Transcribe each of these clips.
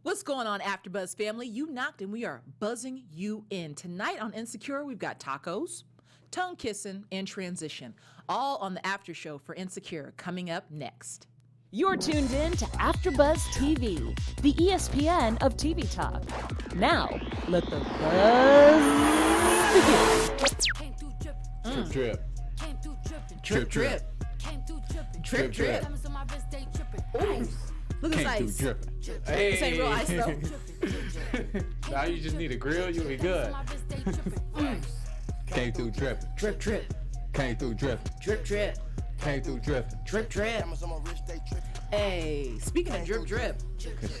What's going on, AfterBuzz family? You knocked and we are buzzing you in. Tonight on Insecure, we've got tacos, tongue kissing, and transition, all on the after show for Insecure coming up next. You're tuned in to AfterBuzz TV, the ESPN of TV talk. Now, let the buzz begin. Drip. Drip, drip. Drip, drip. Ooh, look at Came this through ice. dripping. This ain't real ice though. Now you just need a grill, you'll be good. Came through dripping. Drip, drip. Came through dripping. Drip, drip. Came through dripping. Drip, drip. Hey, speaking of drip, drip,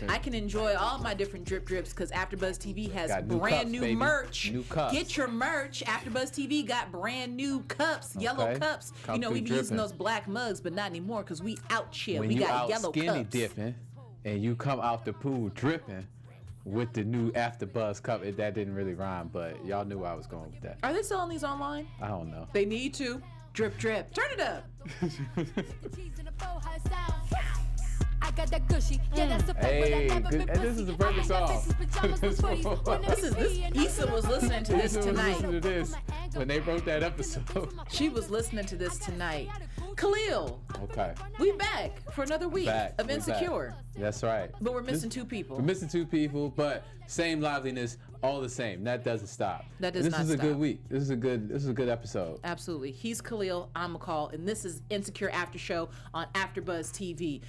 I can enjoy all my different drip drips because AfterBuzz TV has Got new brand cups, new baby. merch. New cups. Get your merch. AfterBuzz TV got brand new cups, yellow Okay. cups. Come You know, through we be using dripping. those black mugs, but not anymore because we out chill. When We you got out yellow skinny cups. dipping and you come out the pool dripping with the new AfterBuzz cup, that didn't really rhyme, but y'all knew I was going with that. Are they selling these online? I don't know. They need to. Drip, drip. Turn it up. Hey, good, and this is the perfect song. This Issa was listening to this Issa was tonight. listening to this when they wrote that episode. She was listening to this tonight. Khaliel, Okay. we back for another week Back. of We're Insecure. back. That's right. But we're missing two people. We're missing two people, but same liveliness, all the same. That doesn't stop. That does this not is a stop. good week. This is a good episode. Absolutely. He's Khaliel, I'm McCall, and this is Insecure After Show on AfterBuzz TV.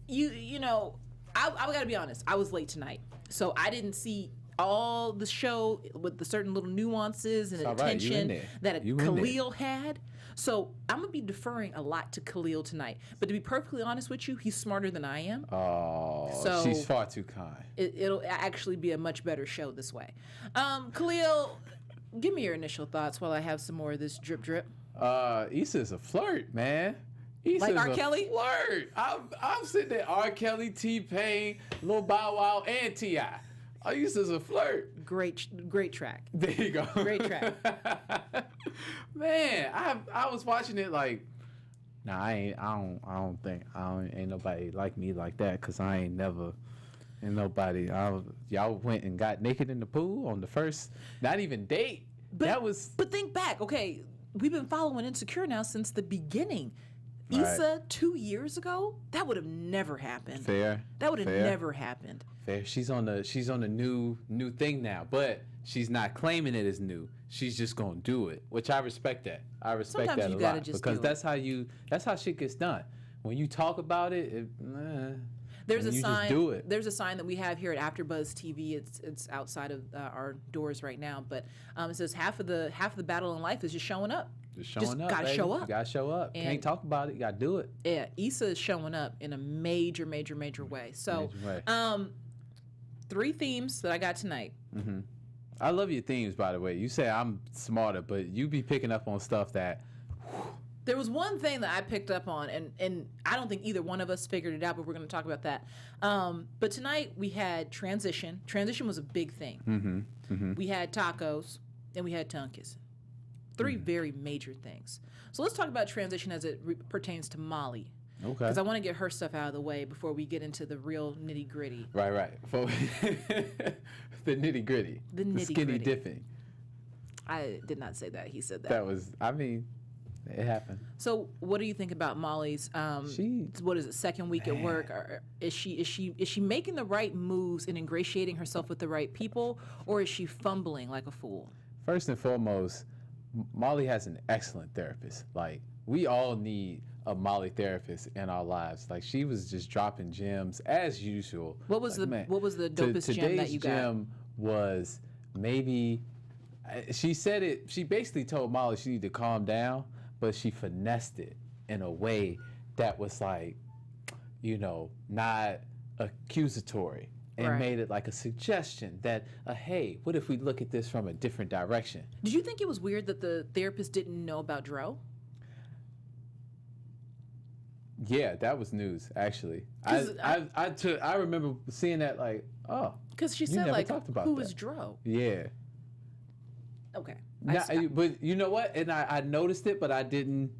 You know, I gotta be honest, I was late tonight. So I didn't see all the show with the certain little nuances and It's all right. You in attention there. that You in there. Khaliel had. So I'm gonna be deferring a lot to Khaliel tonight. But to be perfectly honest with you, he's smarter than I am. Oh, So- she's far too kind. It'll actually be a much better show this way. Khaliel, give me your initial thoughts while I have some more of this drip drip. Issa's a flirt, man. Issa's Like R. a Kelly? flirt. I'm sitting there, R. Kelly, T-Pain, Lil Bow Wow, and T.I. Issa's a flirt. Great track. There you go. Great track. Man, I was watching it like, nah, I don't think ain't nobody like me like that, cause I ain't nobody. Y'all went and got naked in the pool on the first, not even date. But think back, okay, we've been following Insecure now since the beginning. Right. Issa 2 years ago, that would have never happened. Fair. That would have Fair. never happened. Fair. She's on the new thing now, but she's not claiming it as new. She's just gonna do it, which I respect that. I respect Sometimes that you a gotta lot just because do it. that's how shit gets done. When you talk about it, There's a you sign. Just do it. There's a sign that we have here at AfterBuzz TV. It's outside of our doors right now, but it says half of the battle in life is just showing up. Just showing up. Gotta baby. show up. You gotta show up. And- Can't talk about it. You gotta do it. Yeah, Issa is showing up in a major way. So, Major way. 3 themes that I got tonight. I love your themes, by the way. You say I'm smarter, but you be picking up on stuff that. There was one thing that I picked up on, and I don't think either one of us figured it out, but we're going to talk about that. But tonight we had transition. Transition was a big thing. We had tacos, and we had tongue kissing. 3 very major things. So let's talk about transition as it pertains to Molly. Okay. Because I want to get her stuff out of the way before we get into the real nitty gritty. Right. For the nitty gritty. The skinny nitty-gritty. dipping. I did not say that. He said that. That was. I mean, it happened. So, what do you think about Molly's? What is it? Second week at work? Or is she making the right moves and ingratiating herself with the right people, or is she fumbling like a fool? First and foremost, Molly has an excellent therapist. Like, we all need a Molly therapist in our lives. Like, she was just dropping gems as usual. What was Like, what was the dopest gem that you got? Today's gem was maybe. She said it. She basically told Molly she needed to calm down, but she finessed it in a way that was like, not accusatory. And Right. made it like a suggestion that, hey, what if we look at this from a different direction? Did you think it was weird that the therapist didn't know about Dro? Yeah, that was news, actually. 'Cause I remember seeing that like, oh. Because she You said never like, talked about who that. is Dro? Yeah. Okay. But you know what? And I noticed it, but I didn't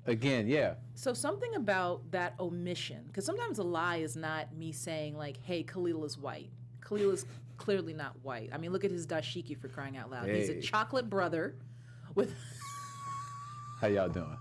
again, yeah. So something about that omission, because sometimes a lie is not me saying like, hey, Khaliel is white. Khaliel is clearly not white. I mean, look at his dashiki, for crying out loud. He's a Hey. chocolate brother with How y'all doing?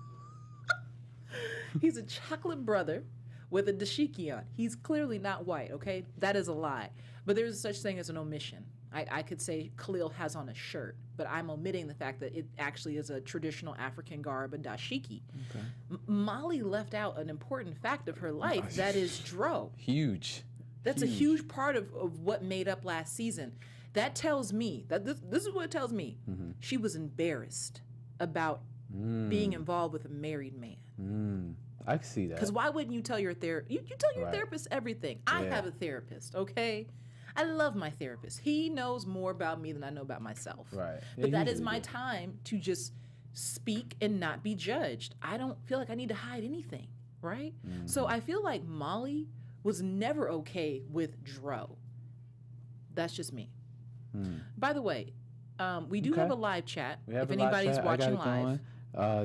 he's a chocolate brother with a dashiki on. He's clearly not white, okay? That is a lie. But there's such thing as an omission. I could say Khaliel has on a shirt, but I'm omitting the fact that it actually is a traditional African garb, a dashiki. Okay. Molly left out an important fact of her life, that is dro. Huge. That's a huge part of what made up last season. That tells me, that this is what it tells me. She was embarrassed about being involved with a married man. I can see that. Because why wouldn't you tell your therapist? You tell your Right. therapist everything. I Yeah. have a therapist, okay? I love my therapist. He knows more about me than I know about myself. Right. But Yeah, that is usually my do. time to just speak and not be judged. I don't feel like I need to hide anything, right? So I feel like Molly was never okay with Dro. That's just me. By the way, we do Okay. have a live chat. We have if a live anybody's chat. I got watching it live. going.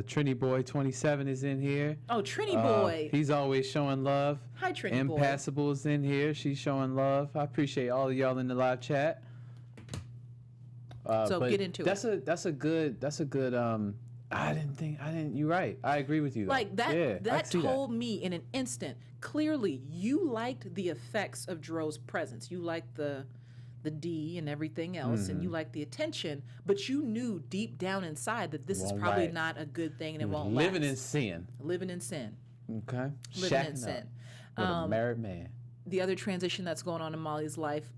Trini Boy 27 is in here. Oh, Trini boy. He's always showing love. Hi, Trini boy. Impassable's in here. She's showing love. I appreciate all of y'all in the live chat. So but get into that's a good. You're right. I agree with you. Though. Like that Yeah, I that can see told me in an instant, clearly you liked the effects of Dro's presence. You liked the D and everything else, and you liked the attention, but you knew deep down inside that this is Won't probably last. not a good thing and it won't living in last. sin. Living in sin. Okay. Living in Shacking sin. up with a married man. The other transition that's going on in Molly's life,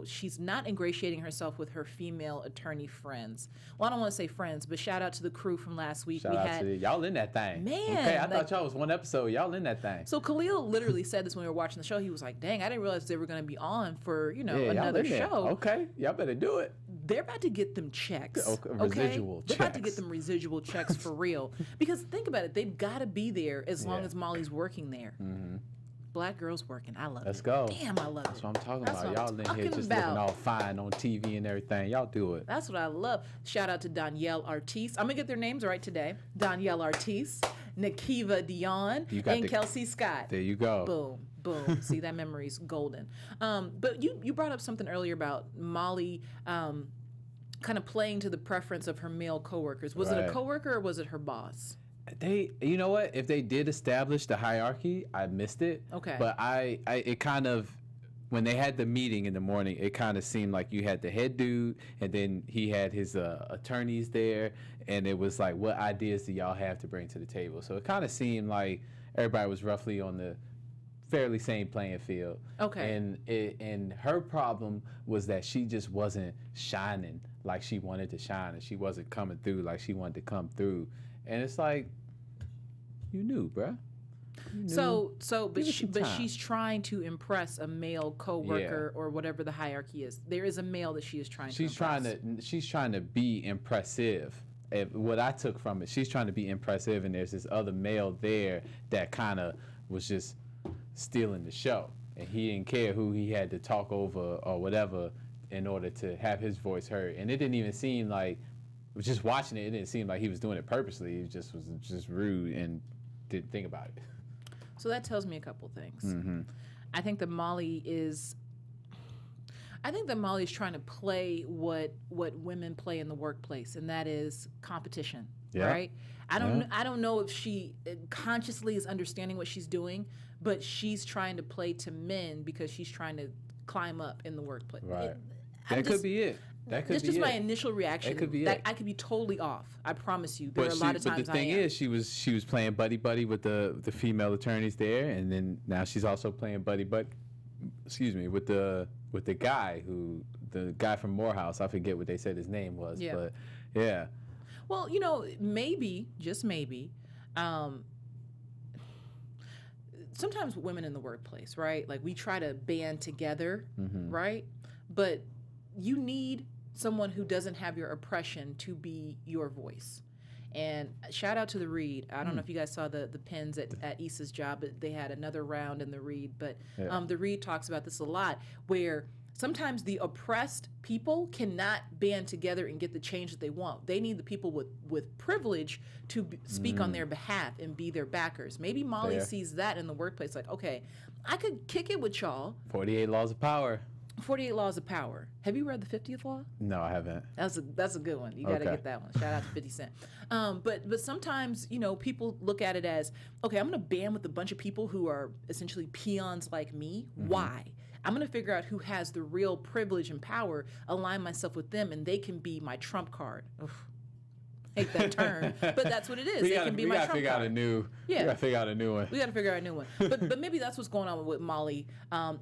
she's not ingratiating herself with her female attorney friends. Well, I don't want to say friends, but shout out to the crew from last week. Shout out to y'all in that thing. Man, Okay, I like- thought y'all was one episode. Y'all in that thing. So Khaliel literally said this when we were watching the show. He was like, dang, I didn't realize they were going to be on for, Yeah, y'all another in there. show. Okay, y'all better do it. They're about to get them checks. Okay, Okay, residual They're about to get checks. them residual checks for real. Because think about it, they've got to be there as long Yeah. as Molly's working there. Black girls working. I love Let's it. go. Damn, I love That's it. what I'm talking That's about. what I'm Y'all in here talking just about. looking all fine on TV and everything. Y'all do it. That's what I love. Shout out to Danielle Artis. I'm going to get their names right today. Danielle Artis, Nakiva Dion, You got and the- Kelsey Scott. There you go. Boom, boom. See, that memory's golden. But you brought up something earlier about Molly kind of playing to the preference of her male coworkers. Was it a Right. coworker or was it her boss? You know what? If they did establish the hierarchy, I missed it. Okay. But it kind of, when they had the meeting in the morning, it kind of seemed like you had the head dude, and then he had his attorneys there, and it was like, what ideas do y'all have to bring to the table? So it kind of seemed like everybody was roughly on the fairly same playing field. Okay. And her problem was that she just wasn't shining like she wanted to shine, and she wasn't coming through like she wanted to come through. And it's like, you knew, bruh. You knew. But Give it some time. she's trying to impress a male coworker or whatever the hierarchy is. There is a male that she is trying to impress. She's trying to be impressive. What I took from it, she's trying to be impressive, and there's this other male there that kind of was just stealing the show, and he didn't care who he had to talk over or whatever in order to have his voice heard. And it didn't even seem like, just watching it, it didn't seem like he was doing it purposely. He was just rude and didn't think about it. So that tells me a couple things. Mm-hmm. I think that Molly's trying to play what women play in the workplace, and that is competition. Yeah. Right? I don't know if she consciously is understanding what she's doing, but she's trying to play to men because she's trying to climb up in the workplace. Right. That could be it. That could That's be just it. my initial reaction. That could be it. I could be totally off. I promise you. There are a lot of But times the thing I am. is, she was playing buddy with the female attorneys there, and then now she's also playing buddy with the guy the guy from Morehouse. I forget what they said his name was, Yeah. but yeah. Well, maybe, just maybe, sometimes women in the workplace, right? Like we try to band together, right? But you need someone who doesn't have your oppression to be your voice. And shout out to the read. I don't know if you guys saw the pins at Issa's job, but they had another round in the read. But Yeah. the read talks about this a lot, where sometimes the oppressed people cannot band together and get the change that they want. They need the people with privilege to speak on their behalf and be their backers. Maybe Molly sees that in the workplace, like, okay, I could kick it with y'all. 48 Laws of Power. 48 Laws of Power. Have you read the 50th Law? No, I haven't. That's a good one. You got to get that one. Shout out to 50 Cent. But sometimes, people look at it as, okay, I'm going to band with a bunch of people who are essentially peons like me. Why? I'm going to figure out who has the real privilege and power, align myself with them, and they can be my trump card. Ugh. Hate that term, but that's what it is. They can be my trump card. We got to figure out a new one. We got to figure out a new one. But maybe that's what's going on with Molly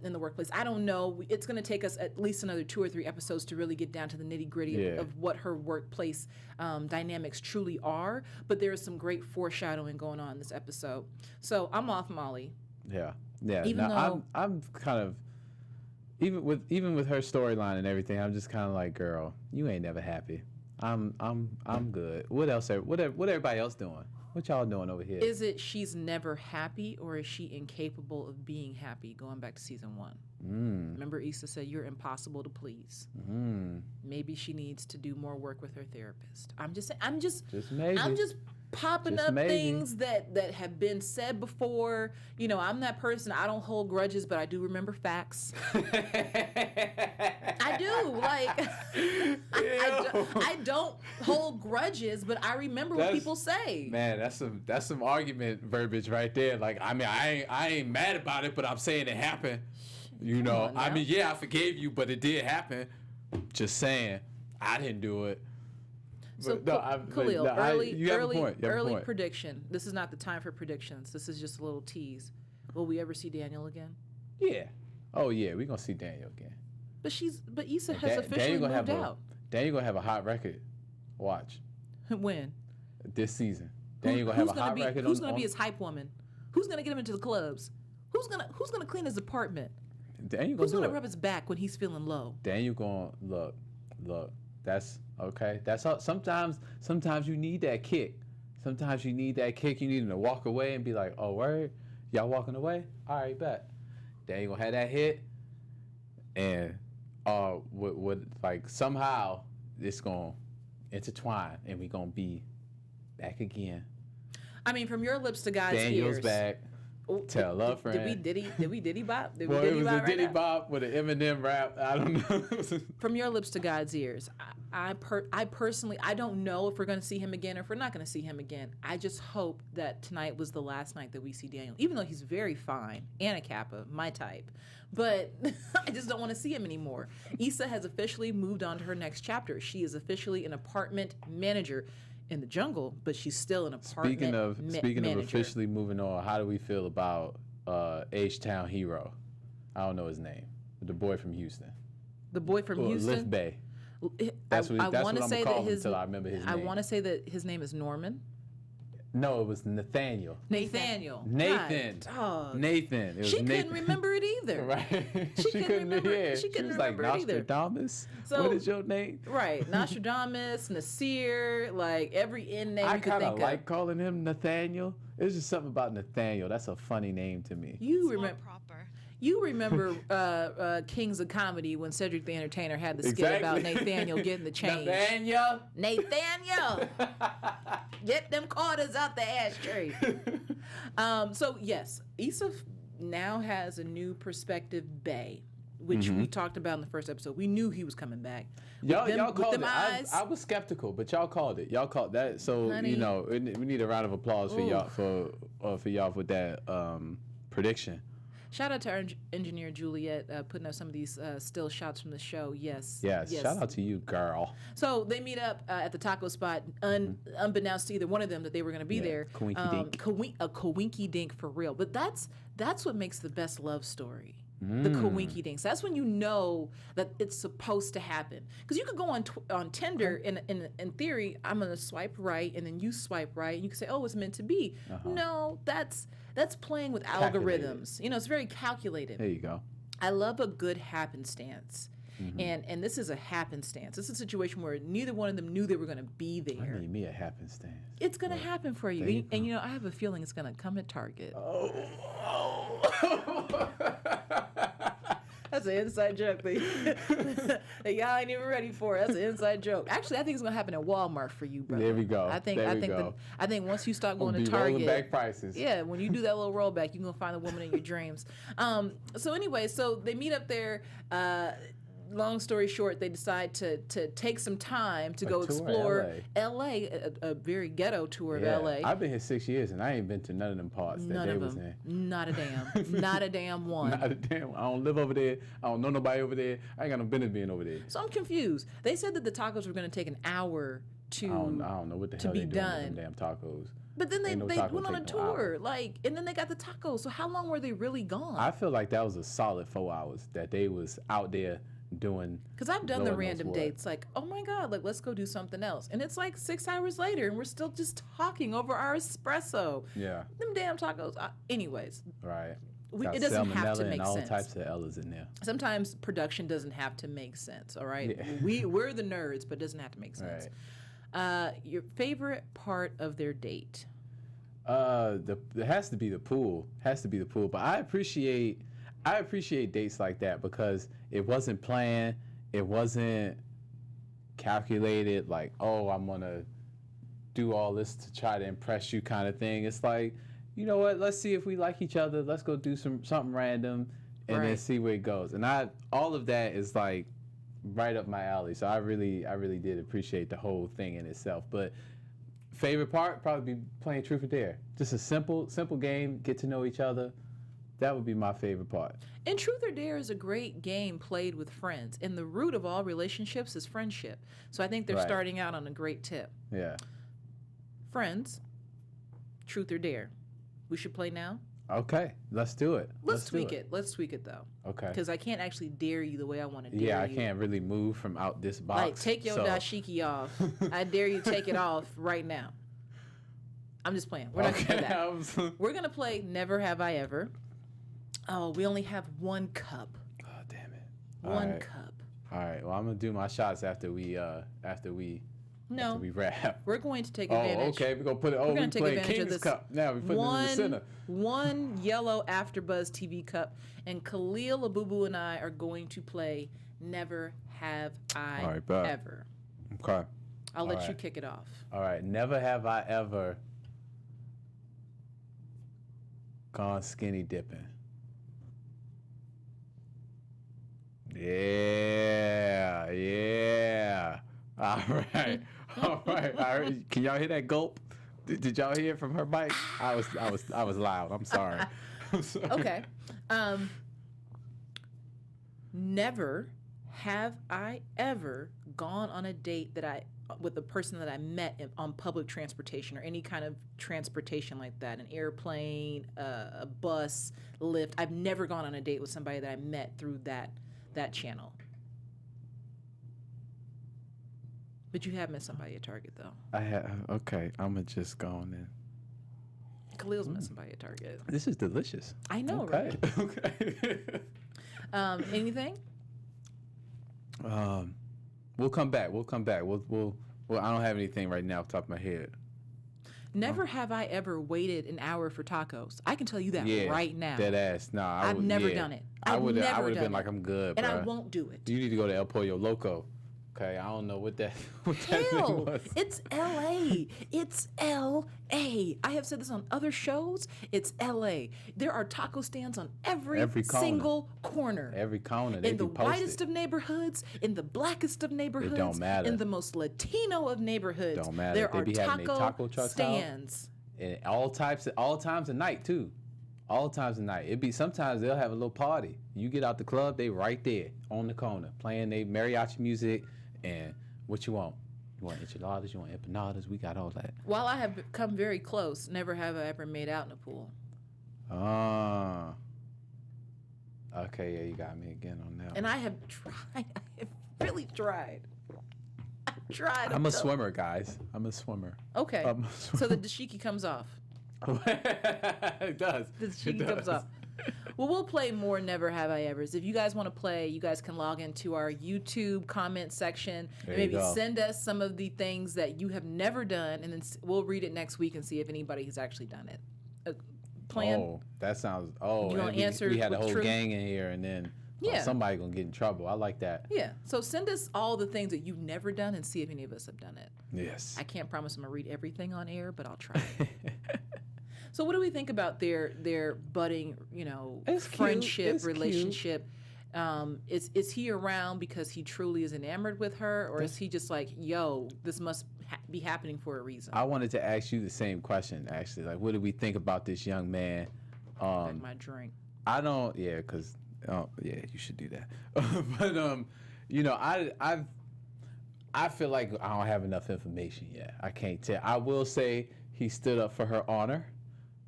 in the workplace. I don't know. It's going to take us at least another 2 or 3 episodes to really get down to the nitty gritty of what her workplace dynamics truly are. But there is some great foreshadowing going on in this episode. So I'm off Molly. Yeah. Even though I'm kind of even with her storyline and everything, I'm just kind of like, girl, you ain't never happy. I'm good. What else? What everybody else doing? What y'all doing over here? Is it she's never happy, or is she incapable of being happy? Going back to season 1. Remember, Issa said you're impossible to please. Maybe she needs to do more work with her therapist. I'm just popping up things that have been said before. I'm that person. I don't hold grudges, but I do remember facts. I do. Like, I don't hold grudges, but I remember what people say. Man, that's some argument verbiage right there. Like, I mean, I ain't mad about it, but I'm saying it happened. I mean, yeah, I forgave you, but it did happen. Just saying, I didn't do it. So, Khaliel, early prediction. This is not the time for predictions. This is just a little tease. Will we ever see Daniel again? Yeah. Oh, yeah, we're going to see Daniel again. But Issa has officially moved out. Daniel going to have a hot record. Watch. When? This season. Daniel going to have a hot record. Who's going to be his hype woman? Who's going to get him into the clubs? Who's going to clean his apartment? Who's going to rub his back when he's feeling low? Daniel going, look. That's okay. That's all. Sometimes you need that kick. Sometimes you need that kick. You need him to walk away and be like, "Oh, word, y'all walking away? All right, bet." Then you gonna have that hit, and like somehow it's gonna intertwine, and we gonna be back again. I mean, from your lips to God's Daniel's ears. back. Tell a love friend. Did we Diddy bop? It was a Diddy bop with an Eminem rap. I don't know. From your lips to God's ears. I personally, I don't know if we're going to see him again or if we're not going to see him again. I just hope that tonight was the last night that we see Daniel, even though he's very fine and a Kappa, my type. But I just don't want to see him anymore. Issa has officially moved on to her next chapter. She is officially an apartment manager in the jungle, but she's still an apartment Speaking manager. of officially moving on, how do we feel about H-Town Hero? I don't know his name. The boy from Houston. The boy from Houston? Lift Bay. That's what I'm going to call him until I remember his name. I want to say that his name is Norman. No, it was Nathaniel. Nathan. Nathan. It was Nathan. Couldn't remember it either. Right. She couldn't remember it like either. Nostradamus. So, what is your name? Right. Nostradamus, Nasir, like every end name you could think of. I kind of like calling him Nathaniel. It's just something about Nathaniel. That's a funny name to me. You remember Kings of Comedy when Cedric the Entertainer had the skit about Nathaniel getting the change. Nathaniel! Get them quarters out the ashtray. So, yes, Issa now has a new perspective Bay, which we talked about in the first episode. We knew he was coming back. Y'all called it. I was skeptical, but y'all called it. Y'all called that. So, honey, we need a round of applause for y'all for y'all with that prediction. Shout out to our engineer, Juliet, putting up some of these still shots from the show. Yes. Shout out to you, girl. So they meet up at the taco spot, unbeknownst to either one of them that they were going to be there. A coinky dink for real. But that's what makes the best love story. The coinky dinks. That's when you know that it's supposed to happen. Because you could go on Tinder, in theory, I'm going to swipe right, and then you swipe right, and you can say, oh, it's meant to be. No, that's playing with algorithms. It's very calculated. There you go. I love a good happenstance. And this is a happenstance. This is a situation where neither one of them knew they were going to be there. I need me a happenstance. It's going to happen for you. And I have a feeling it's going to come at Target. Oh. That's an inside joke. That y'all ain't even ready for it. That's an inside joke. Actually, I think it's gonna happen at Walmart for you, brother. There we go. I think once you start going to rolling Target, back prices. yeah, when you do that little rollback, you're gonna find the woman in your dreams. So anyway, so they meet up there. Long story short, they decide to take some time to go explore LA, a very ghetto tour of LA. I've been here 6 years and I ain't been to none of them parts that they was in. Not a damn. Not a damn one. Not a damn. I don't live over there. I don't know nobody over there. I ain't got no business being over there. So I'm confused. They said that the tacos were going to take an hour to I don't know what the hell they doing with them damn tacos. But then they went on a tour, and then they got the tacos. So how long were they really gone? I feel like that was a solid 4 hours that they was out there doing. Because I've done the random dates, like, oh my God, like, let's go do something else. And it's like 6 hours later, and we're still just talking over our espresso. Yeah. Them damn tacos. Anyways. Right. It doesn't have to make all sense. Types of L's in there. Sometimes production doesn't have to make sense, all right? Yeah. We're the nerds, but it doesn't have to make sense. Right. Your favorite part of their date? It has to be the pool. But I appreciate dates like that because it wasn't planned, it wasn't calculated, like, oh, I'm gonna do all this to try to impress you kind of thing. It's like, you know what, let's see if we like each other, let's go do something random and then see where it goes. And all of that is like right up my alley. So I really did appreciate the whole thing in itself. But favorite part, probably be playing Truth or Dare. Just a simple game, get to know each other. That would be my favorite part. And Truth or Dare is a great game played with friends. And the root of all relationships is friendship. So I think they're starting out on a great tip. Yeah. Friends, Truth or Dare. We should play now? Okay, let's do it. Let's tweak it. Let's tweak it, though. Okay. Because I can't actually dare you the way I want to dare you. Yeah, I can't really move from out this box. Like, take your dashiki off. I dare you to take it off right now. I'm just playing. We're not going to do that. We're going to play Never Have I Ever. Oh, we only have one cup. Oh, damn it. One cup. All right. Well, I'm going to do my shots after we wrap. We're going to take advantage. Oh, okay. We're going to put it over. We're going to take advantage King's of this cup. Now we're putting it in the center. One yellow AfterBuzz TV cup. And Khaliel, Abooboo, and I are going to play Never Have I Ever. Okay. I'll let you kick it off. All right. Never have I ever gone skinny dipping. Yeah. All right. Can y'all hear that gulp? Did y'all hear it from her mic? I was loud. I'm sorry. Okay. Never have I ever gone on a date with a person that I met on public transportation or any kind of transportation like that, an airplane, a bus, Lyft. I've never gone on a date with somebody that I met through that channel. But you have met somebody at Target, though. I have. Okay, I'm going to just go on in. Khaliel's met somebody at Target. This is delicious. I know, right? Okay. Anything? We'll come back. We'll I don't have anything right now off the top of my head. Never have I ever waited an hour for tacos. I can tell you that right now. Dead ass. No, I've never done it. I would have been like, I'm good, and bro. I won't do it. You need to go to El Pollo Loco. Okay, I don't know what that Hell, was. It's L.A. It's L.A. I have said this on other shows. It's L.A. There are taco stands on every single corner. Every corner. In the whitest of neighborhoods, in the blackest of neighborhoods. It don't matter. In the most Latino of neighborhoods. Don't matter. There they are be having taco trucks stands. And all times of night too. All times of night. Sometimes they'll have a little party. You get out the club, they right there on the corner playing they mariachi music. And what you want? You want enchiladas? You want empanadas? We got all that. While I have come very close, never have I ever made out in a pool. Okay, yeah, you got me again on that. And I have tried. I have really tried. I've tried. I'm a swimmer, guys. I'm a swimmer. Okay. So the dashiki comes off. It does. The dashiki comes off. Well, we'll play more Never Have I Evers. If you guys want to play, you guys can log into our YouTube comment section and maybe send us some of the things that you have never done, and then we'll read it next week and see if anybody has actually done it. Plan? Oh, that sounds. Oh, you want to answer? We had a whole gang in here, and then Yeah. Somebody gonna get in trouble. I like that. Yeah. So send us all the things that you've never done and see if any of us have done it. Yes. I can't promise I'm gonna read everything on air, but I'll try. So what do we think about their budding, It's cute. friendship, It's relationship? Is he around because he truly is enamored with her, or is he just like, yo, this must be happening for a reason? I wanted to ask you the same question, actually. Like, what do we think about this young man? Like my drink. I don't. Yeah, because yeah, you should do that. But I feel like I don't have enough information yet. I can't tell. I will say he stood up for her honor,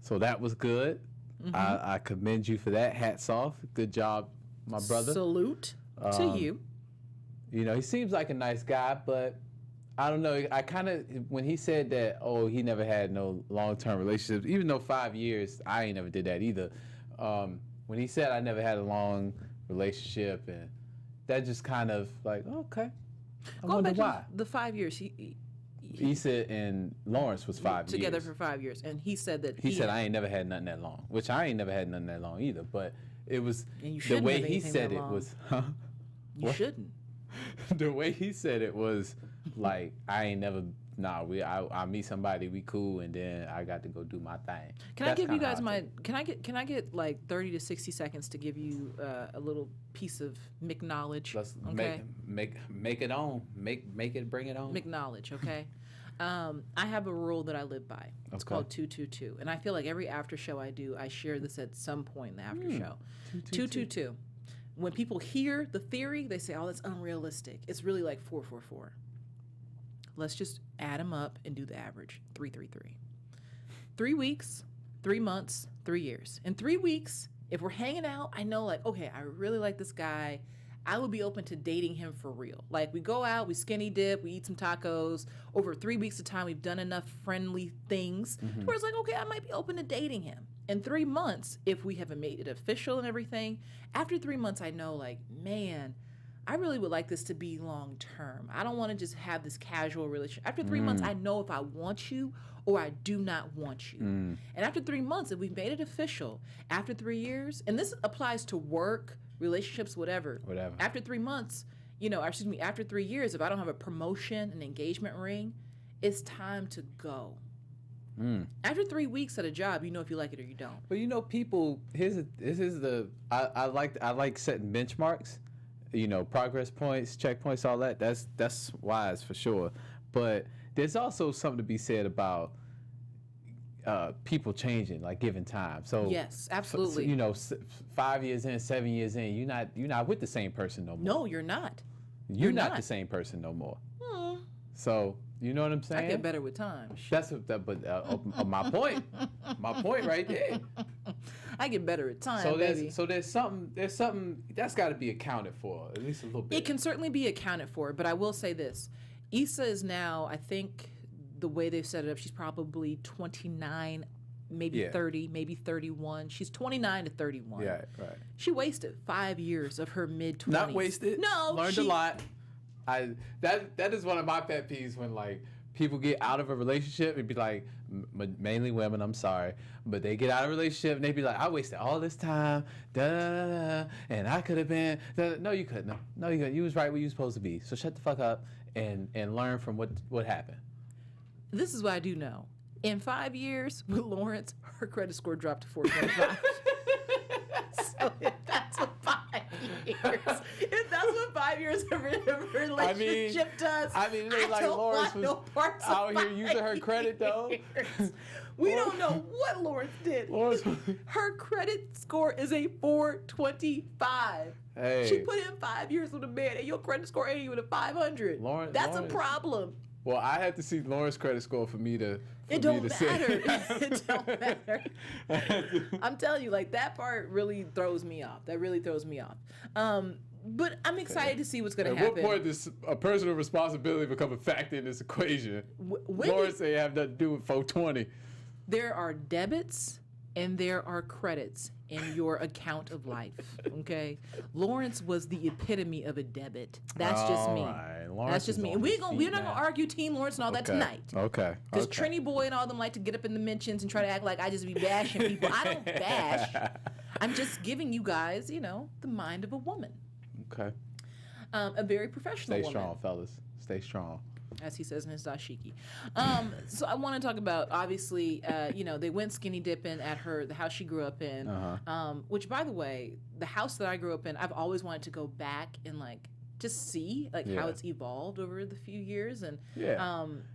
so that was good. Mm-hmm. I commend you for that. Hats off. Good job, my brother. Salute to you. He seems like a nice guy, but I don't know. I kind of, when he said that, he never had no long-term relationships, even though 5 years, I ain't never did that either. When he said I never had a long relationship, and that just kind of like, okay. I Going wonder back why. to the 5 years, Issa and Lawrence was 5 years. Together for 5 years, and he said that he said I ain't never had nothing that long, which I ain't never had nothing that long either. But it was and you the shouldn't way have he anything said that it long. was. You What? shouldn't. The way he said it was like I ain't never. I meet somebody, we cool, and then I got to go do my thing. Can I give you guys Can I get like 30 to 60 seconds to give you a little piece of McKnowledge? Let's okay. make it on. Make it, bring it on. McKnowledge, okay. I have a rule that I live by. It's called 222, and I feel like every after show I do, I share this at some point in the after show. 222. When people hear the theory, they say, "Oh, that's unrealistic." It's really like 444. Let's just add them up and do the average. 333. 3 weeks, 3 months, 3 years. In 3 weeks, if we're hanging out, I know like, okay, I really like this guy. I would be open to dating him for real. Like we go out, we skinny dip, we eat some tacos. Over 3 weeks of time, we've done enough friendly things where it's like, okay, I might be open to dating him. In 3 months, if we haven't made it official and everything, after 3 months, I know like, man, I really would like this to be long term. I don't want to just have this casual relationship. After 3 months, I know if I want you or I do not want you. And after 3 months, if we've made it official, after 3 years, and this applies to work, relationships, whatever. After 3 months, after 3 years, if I don't have a promotion, an engagement ring, it's time to go. After 3 weeks at a job, you know if you like it or you don't. But people, I like setting benchmarks. Progress points, checkpoints, all that. That's wise for sure. But there's also something to be said about people changing, like given time. So yes, absolutely. 5 years in, 7 years in, you're not with the same person no more. No, you're not. You're not the same person no more. So you know what I'm saying? I get better with time. My point. My point right there. I get better at time, baby. So there's something that's got to be accounted for, at least a little bit. It can certainly be accounted for, but I will say this. Issa is now, I think the way they've set it up, she's probably 29, maybe 30, maybe 31. She's 29 to 31. Yeah, right. She wasted 5 years of her mid-20s. Not wasted. No. Learned a lot. That is one of my pet peeves when like people get out of a relationship and be like, mainly women, I'm sorry, but they get out of a relationship and they be like, I wasted all this time, and I could have been. No, you couldn't. No, you couldn't. You was right where you was supposed to be. So shut the fuck up and learn from what happened. This is what I do know. In 5 years with Lawrence, her credit score dropped to 425. So if that's what 5 years of a relationship does. I mean, it ain't like Lawrence was out here using her credit though. We don't know what Lawrence did. Her credit score is a 425. Hey. She put in 5 years with a man, and your credit score ain't even a 500. That's a problem. Well, I had to see Lawrence's credit score for me to. It don't matter. It don't matter. I'm telling you, like that part really throws me off. That really throws me off. But I'm excited to see what's going to happen. At what point does a personal responsibility become a factor in this equation? Lawrence ain't have nothing to do with 420. There are debits and there are credits in your account of life, okay? Lawrence was the epitome of a debit. That's just me. Right. That's just me. And we're not going to argue Team Lawrence and all that tonight. Okay. Because Trini Boy and all them like to get up in the mentions and try to act like I just be bashing people. I don't bash. I'm just giving you guys, the mind of a woman. Okay. A very professional Stay woman. strong, fellas. Stay strong. As he says in his dashiki. So I want to talk about, obviously, they went skinny dipping at the house she grew up in, which, by the way, the house that I grew up in, I've always wanted to go back and, just see, how it's evolved over the few years. And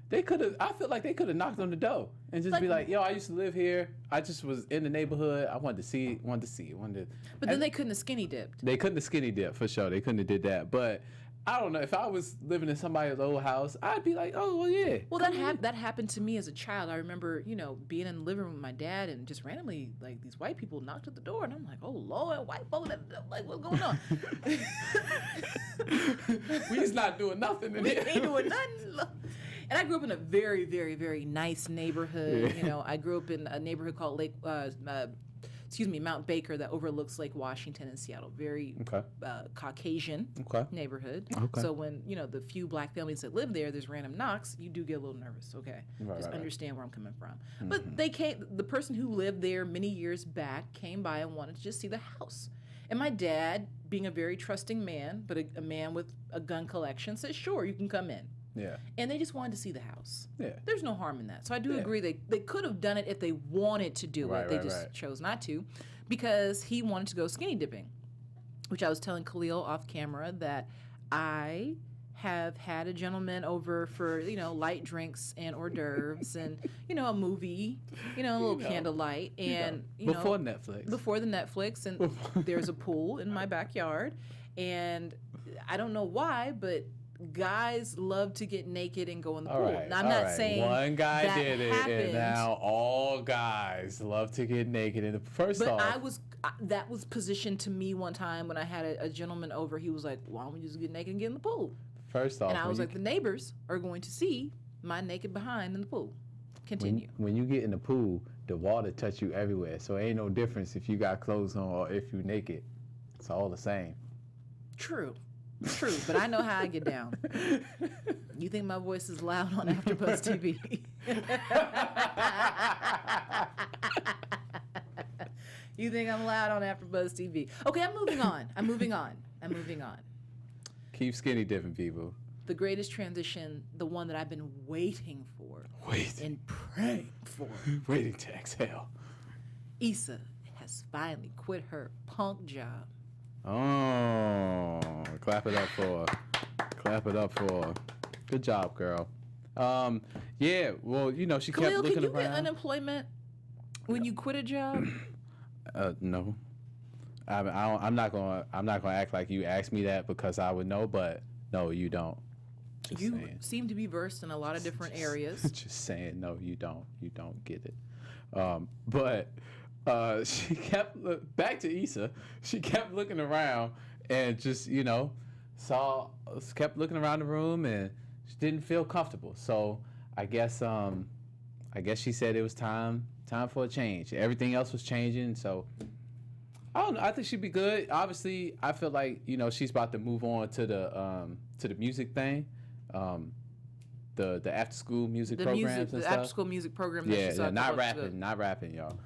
they could have, I feel like they could have knocked on the door and just be like, yo, I used to live here. I just was in the neighborhood. I wanted to see it. But then they couldn't have skinny dipped. They couldn't have skinny dipped, for sure. They couldn't have did that. But I don't know. If I was living in somebody's old house, I'd be like, oh, well, yeah. Well, that happened to me as a child. I remember, being in the living room with my dad, and just randomly, these white people knocked at the door, and I'm like, oh, Lord, white folks, what's going on? We just not doing nothing in here. We ain't doing nothing. And I grew up in a very, very, very nice neighborhood. I grew up in a neighborhood called Mount Baker, that overlooks Lake Washington in Seattle. Very Caucasian neighborhood. Okay. So when, the few black families that live there, there's random knocks, you do get a little nervous, okay? Just understand where I'm coming from. Mm-hmm. But the person who lived there many years back came by and wanted to just see the house. And my dad, being a very trusting man, but a man with a gun collection, said, sure, you can come in. Yeah. And they just wanted to see the house. Yeah. There's no harm in that. So I do agree they could have done it if they wanted to do it. They just chose not to, because he wanted to go skinny dipping, which I was telling Khaliel off camera that I have had a gentleman over for, light drinks and hors d'oeuvres and, a movie, a little candlelight. And, before Netflix. Before the Netflix. And there's a pool in my backyard. And I don't know why, but guys love to get naked and go in the pool. Now, I'm not saying one guy that did it, happened, and now all guys love to get naked. And that was positioned to me one time when I had a gentleman over. He was like, "Why don't we just get naked and get in the pool?" First off, and I was like, "The neighbors are going to see my naked behind in the pool." Continue. When you get in the pool, the water touch you everywhere, so it ain't no difference if you got clothes on or if you naked. It's all the same. True, but I know how I get down. You think my voice is loud on AfterBuzz TV? You think I'm loud on AfterBuzz TV? Okay, I'm moving on. Keep skinny dipping, people. The greatest transition, the one that I've been waiting for. And praying for. Waiting to exhale. Issa has finally quit her punk job. Oh, clap it up for. Good job, girl. Yeah, well, she kept Khaliel, looking can you around. get unemployment when you quit a job? No. I'm not gonna act like you asked me that because I would know, but no, you don't. Just saying. Seem to be versed in a lot of different areas. Just saying, no, you don't. You don't get it. But she kept back to Issa. She kept looking around and just kept looking around the room and she didn't feel comfortable. So I guess she said it was time for a change. Everything else was changing, so I don't know. I think she'd be good. Obviously, I feel like she's about to move on to the music thing, the after school music programs and stuff. The after school music program. Yeah, not rapping, y'all.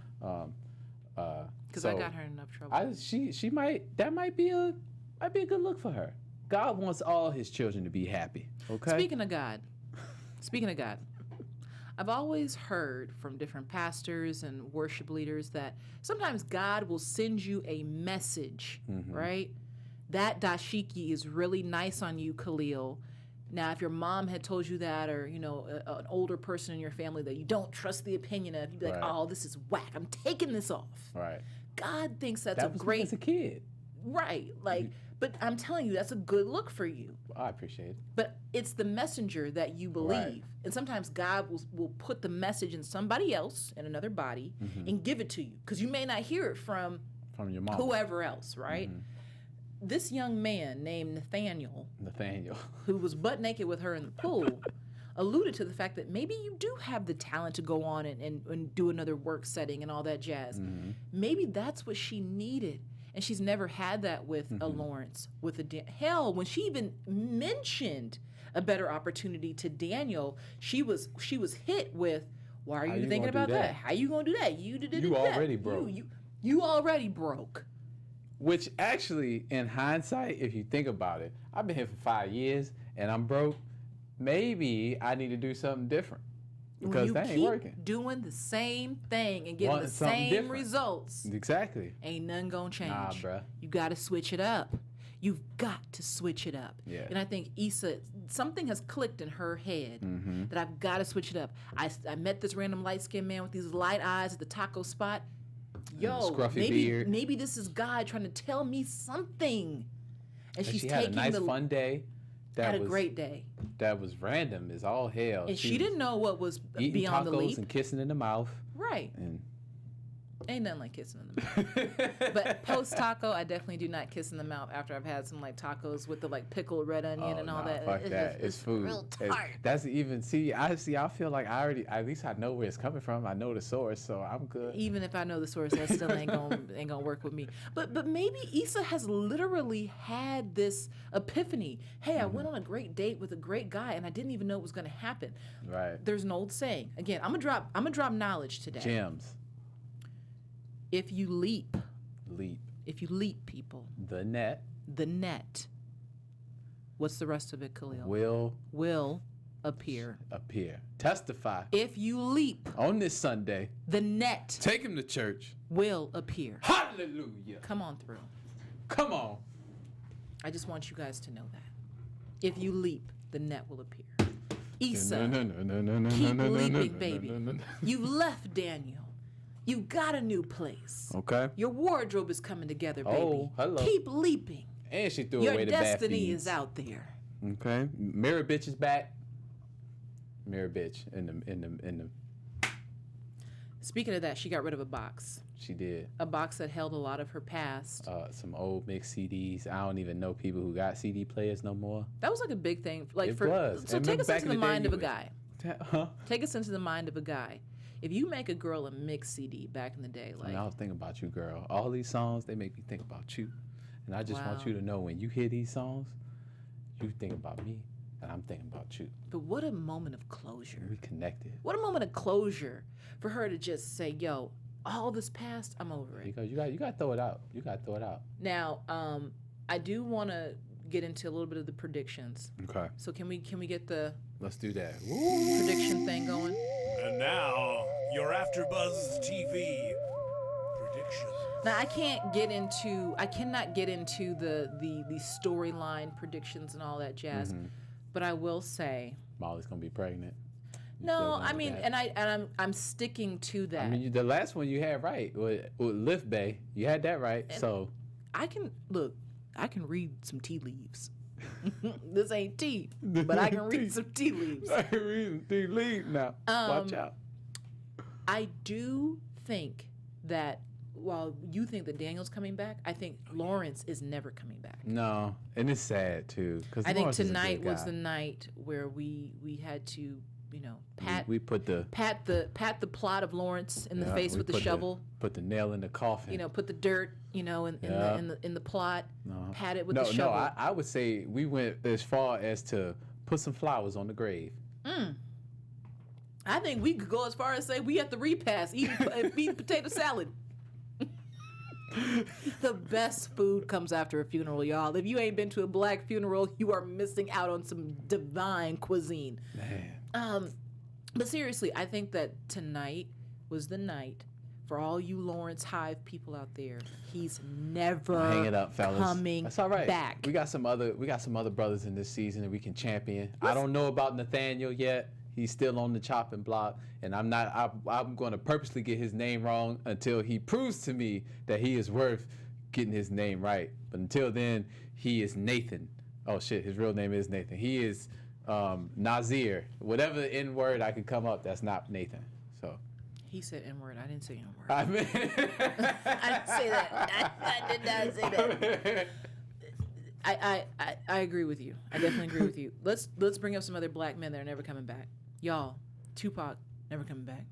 Because I got her in enough trouble. She might. That might be a good look for her. God wants all His children to be happy. Okay. Speaking of God, I've always heard from different pastors and worship leaders that sometimes God will send you a message, right? That dashiki is really nice on you, Khaliel. Now, if your mom had told you that, or an older person in your family that you don't trust the opinion of, you'd be like, "Oh, this is whack. I'm taking this off." Right. God thinks that's that was great. Me as a kid. Right. But I'm telling you, that's a good look for you. I appreciate it. But it's the messenger that you believe. Right. And sometimes God will put the message in somebody else, in another body, and give it to you. Because you may not hear it from your mom. Whoever else, right? This young man named Nathaniel, who was butt naked with her in the pool, alluded to the fact that maybe you do have the talent to go on and do another work setting and all that jazz. Maybe that's what she needed. And she's never had that with a Lawrence, with hell, when she even mentioned a better opportunity to Daniel, she was hit with, "Why are you thinking about that? How you gonna do that? You did You already broke. You already broke. Which actually, in hindsight, if you think about it, I've been here for 5 years and I'm broke. Maybe I need to do something different because that ain't working. Doing the same thing and getting the same different results. Exactly. Ain't nothing gonna change. Nah, bruh. You got to switch it up. You've got to switch it up. Yeah. And I think Issa, something has clicked in her head that I've got to switch it up. I met this random light-skinned man with these light eyes at the taco spot. Yo, maybe this is God trying to tell me something. And she's had a nice fun day. Had a great day. That was random as all hell. And she didn't know what was beyond the leap. Eating tacos and kissing in the mouth. Right. And ain't nothing like kissing in the mouth. But post taco, I definitely do not kiss in the mouth after I've had some like tacos with the like pickled red onion and all that. Fuck that. It's food. Real tart. That's even I feel like at least I know where it's coming from. I know the source, so I'm good. Even if I know the source, that still ain't gonna work with me. But maybe Issa has literally had this epiphany. Hey, I went on a great date with a great guy and I didn't even know it was gonna happen. Right. There's an old saying. Again, I'm gonna drop knowledge today. Gems. If you leap. If you leap, people. The net. What's the rest of it, Khaliel? Will appear. Testify. If you leap. On this Sunday. The net. Take him to church. Will appear. Hallelujah. Come on through. Come on. I just want you guys to know that. If you leap, the net will appear. Issa. Keep leaping, baby. You've left Daniel. You've got a new place. Okay. Your wardrobe is coming together, baby. Oh, hello. Keep leaping. And she threw Your away the bad destiny is out there. Okay. Mirror bitch is back. Mirror bitch in the. Speaking of that, she got rid of a box. She did. A box that held a lot of her past. Some old mixed CDs. I don't even know people who got CD players no more. That was like a big thing. It was. So take us into the mind of a guy. Huh? Take us into the mind of a guy. If you make a girl a mixed CD back in the day, like I was thinking about you, girl. All these songs, they make me think about you. And I just want you to know when you hear these songs, you think about me, and I'm thinking about you. But what a moment of closure. We connected. What a moment of closure for her to just say, yo, all this past, I'm over it. Because you got to throw it out. You got to throw it out. Now, I do want to get into a little bit of the predictions. Okay. So can we get the Let's do that. prediction thing going? And now, your AfterBuzz TV predictions. Now I cannot get into the storyline predictions and all that jazz, but I will say Molly's gonna be pregnant. No, I mean, and I'm sticking to that. I mean, the last one you had right with Lift Bay, you had that right. And so I can read some tea leaves. This ain't tea, but I can read some tea leaves. I can read some tea leaves now. Watch out. I do think that while you think that Daniel's coming back, I think Lawrence is never coming back. No, and it's sad too. I think tonight was the night where we had to, pat the plot of Lawrence in the face with the shovel. Put the nail in the coffin. Put the dirt, in the plot. No. Pat it with the shovel. No, I would say we went as far as to put some flowers on the grave. I think we could go as far as say we at the repast eating potato salad. The best food comes after a funeral, y'all. If you ain't been to a black funeral, you are missing out on some divine cuisine. Man. But seriously, I think that tonight was the night for all you Lawrence Hive people out there. He's never hang it up, fellas. Coming That's all right. back. We got some other brothers in this season that we can champion. I don't know about Nathaniel yet. He's still on the chopping block, and I'm going to purposely get his name wrong until he proves to me that he is worth getting his name right. But until then, he is Nathan. Oh shit, his real name is Nathan. He is Nazir. Whatever N-word I could come up, that's not Nathan. So. He said N-word. I didn't say N-word. I mean, I didn't say that. I did not say that. I agree with you. I definitely agree with you. Let's bring up some other black men that are never coming back. Y'all, Tupac, never coming back.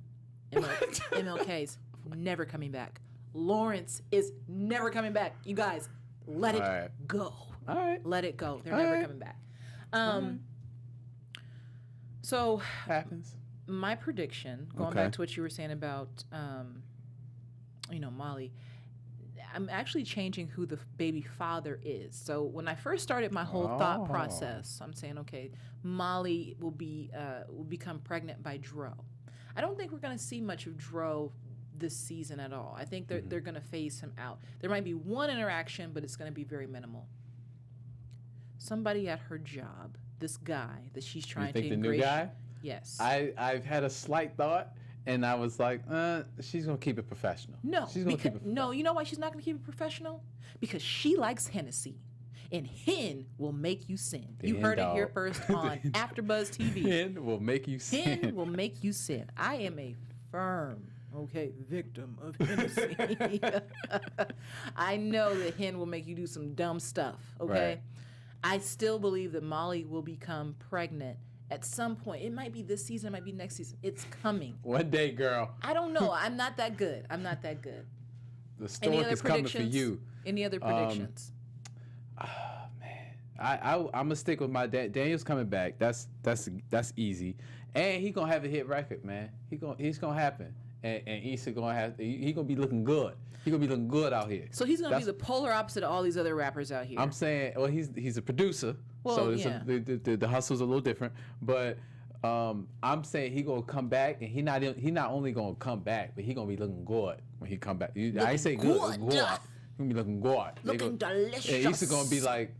MLK's never coming back. Lawrence is never coming back. You guys, let it go. All right. Let it go. They're never coming back. So happens. My prediction, going back to what you were saying about, Molly, I'm actually changing who the baby father is. So when I first started my whole thought process, I'm saying, okay, Molly will become pregnant by Dro. I don't think we're going to see much of Dro this season at all. I think they're going to phase him out. There might be one interaction, but it's going to be very minimal. Somebody at her job, this guy that she's trying to the new guy? Yes. I've had a slight thought, and I was like, she's gonna keep it professional. No, she's gonna keep it professional. No, you know why she's not gonna keep it professional? Because she likes Hennessy, and hen will make you sin. You heard it here first on AfterBuzz TV. Hen will make you sin. Hen will make you sin. I am a firm, victim of Hennessy. I know that hen will make you do some dumb stuff. Okay. Right. I still believe that Molly will become pregnant at some point. It might be this season, it might be next season. It's coming. One day, girl. I don't know. I'm not that good. The stork is coming for you. Any other predictions? I'm gonna stick with my dad. Daniel's coming back. That's easy, and he gonna have a hit record, man. He's gonna happen, and Issa he gonna be looking good. He gonna be looking good out here. So he's gonna be the polar opposite of all these other rappers out here. I'm saying, well, he's a producer, well, so yeah. the hustle's a little different. But I'm saying he gonna come back, and he not only gonna come back, but he gonna be looking good when he come back. I ain't say good. He gonna be looking good. Looking delicious. And Issa gonna be like,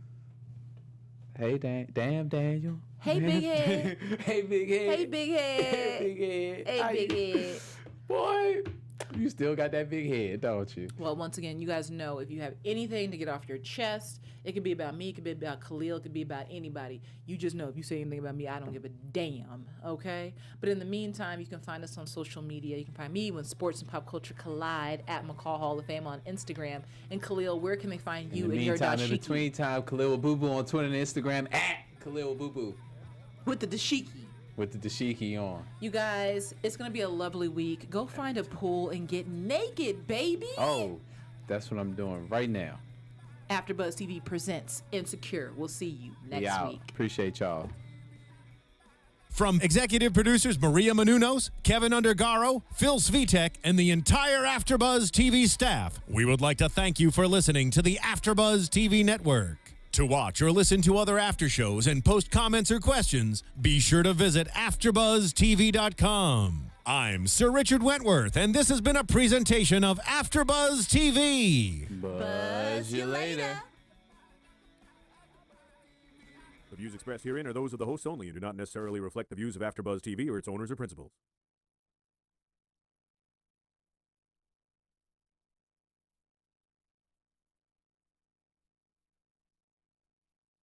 hey, damn Daniel. Hey, big head. Hey, big head. Hey, big head. Hey, big head. Hey, big head. Boy, you still got that big head, don't you? Well, once again, you guys know if you have anything to get off your chest, it could be about me, it could be about Khaliel, it could be about anybody. You just know if you say anything about me, I don't give a damn, okay? But in the meantime, you can find us on social media. You can find me when sports and pop culture collide at McCall Hall of Fame on Instagram. And Khaliel, where can they find you and your dashiki? In between time, Khaliel Abooboo on Twitter and Instagram at Khaliel Abooboo. With the dashiki. With the dashiki on. You guys, it's going to be a lovely week. Go find a pool and get naked, baby. Oh, that's what I'm doing right now. AfterBuzz TV presents Insecure. We'll see you next week. Appreciate y'all. From executive producers Maria Menounos, Keven Undergaro, Phil Svitek, and the entire AfterBuzz TV staff, we would like to thank you for listening to the AfterBuzz TV network. To watch or listen to other after shows and post comments or questions, be sure to visit AfterBuzzTV.com. I'm Sir Richard Wentworth, and this has been a presentation of AfterBuzz TV. Buzz you later. The views expressed herein are those of the hosts only and do not necessarily reflect the views of AfterBuzz TV or its owners or principals.